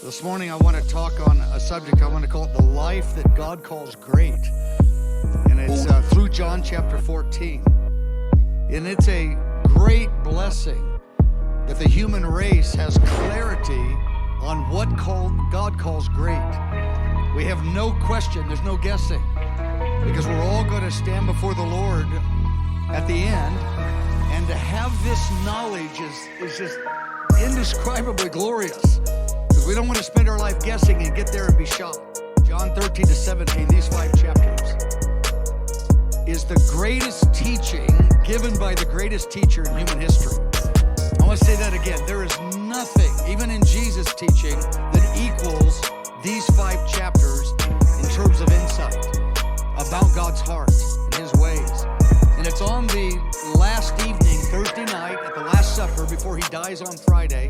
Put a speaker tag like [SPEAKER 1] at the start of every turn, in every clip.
[SPEAKER 1] This morning I want to talk on a subject I want to call it the life that God calls great. And it's through John chapter 14. And it's a great blessing that the human race has clarity on what God calls great. We have no question, there's no guessing, because we're all going to stand before the Lord at the end. And to have this knowledge is just indescribably glorious. We don't want to spend our life guessing and get there and be shocked. John 13 to 17, these 5 chapters, is the greatest teaching given by the greatest teacher in human history. I want to say that again. There is nothing, even in Jesus' teaching, that equals these 5 chapters in terms of insight about God's heart and His ways. And it's on the last evening, Thursday night, at the Last Supper, before He dies on Friday.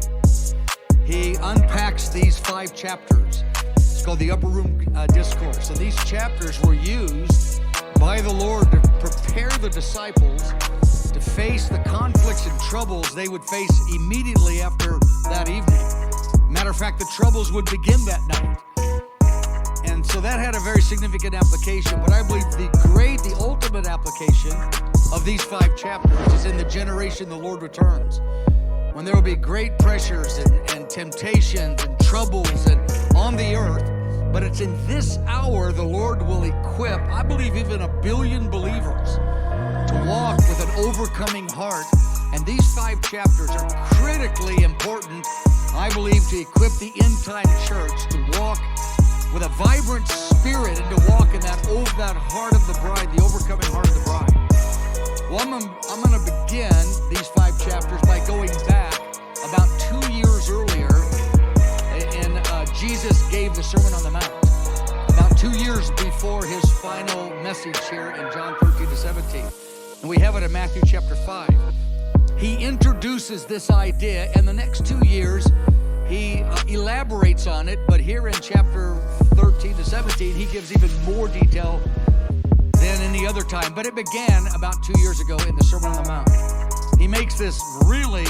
[SPEAKER 1] He unpacks these 5 chapters. It's called the Upper Room Discourse. And these chapters were used by the Lord to prepare the disciples to face the conflicts and troubles they would face immediately after that evening. Matter of fact, the troubles would begin that night. And so that had a very significant application. But I believe the ultimate application of these 5 chapters is in the generation the Lord returns, when there will be great pressures and temptations and troubles and on the earth. But it's in this hour the Lord will equip, I believe, even 1 billion believers to walk with an overcoming heart. And these 5 chapters are critically important, I believe, to equip the end-time church to walk with a vibrant spirit and to walk in that heart of the bride, the overcoming heart of the bride. Well, I'm going to begin these 5 chapters by going back about 2 years earlier, and Jesus gave the Sermon on the Mount, about 2 years before His final message here in John 13 to 17. And we have it in Matthew chapter 5. He introduces this idea, and the next 2 years He elaborates on it, but here in chapter 13 to 17, He gives even more detail than any other time. But it began about 2 years ago in the Sermon on the Mount. He makes this really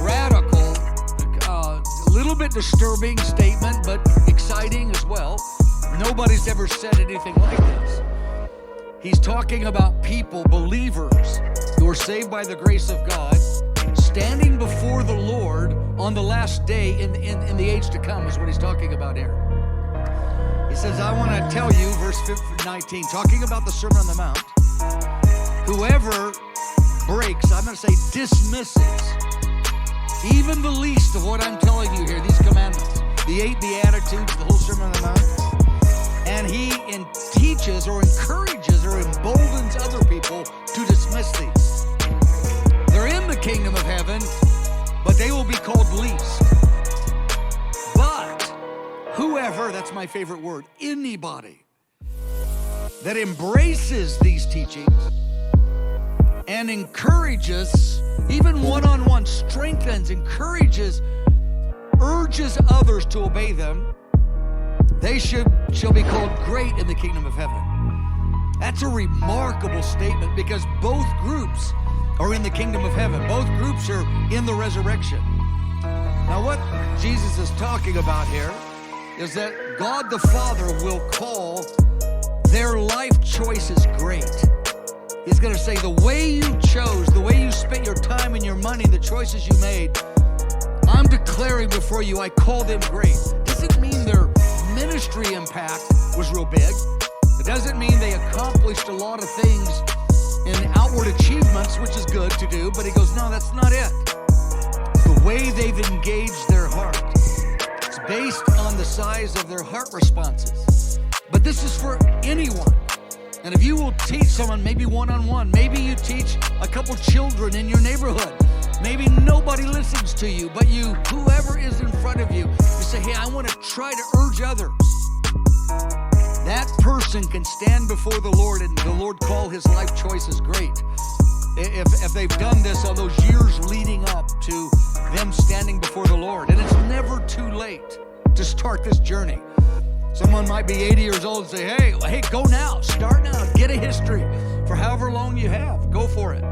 [SPEAKER 1] radical, little bit disturbing statement, but exciting as well. Nobody's ever said anything like this. He's talking about people, believers, who are saved by the grace of God, standing before the Lord on the last day in the age to come, is what he's talking about here. He says, I want to tell you, verse 19, talking about the Sermon on the Mount, whoever breaks, I'm going to say dismisses, even the least of what I'm telling you here, these commandments, the 8 Beatitudes, the whole Sermon on the Mount, and he teaches or encourages or emboldens other people to dismiss these. They're in the kingdom of heaven, but they will be called least. But whoever, that's my favorite word, anybody that embraces these teachings and encourages, even one-on-one, strengthens, encourages, urges others to obey them, they shall be called great in the kingdom of heaven. That's a remarkable statement, because both groups are in the kingdom of heaven. Both groups are in the resurrection. Now, what Jesus is talking about here is that God the Father will call their life choices great. He's going to say, the way you chose, the way you spent your time and your money, the choices you made, I'm declaring before you, I call them great. Doesn't mean their ministry impact was real big. It doesn't mean they accomplished a lot of things in outward achievements, which is good to do, but he goes, no, that's not it. The way they've engaged their heart. It's based on the size of their heart responses. But this is for anyone. And if you will teach someone, maybe one-on-one, maybe you teach a couple children in your neighborhood, maybe nobody listens to you, but whoever is in front of you, you say, hey, I want to try to urge others. That person can stand before the Lord and the Lord call his life choices great. If they've done this all those years leading up to them standing before the Lord. And it's never too late to start this journey. Someone might be 80 years old and say, hey, go now, start now, get a history for however long you have. Go for it.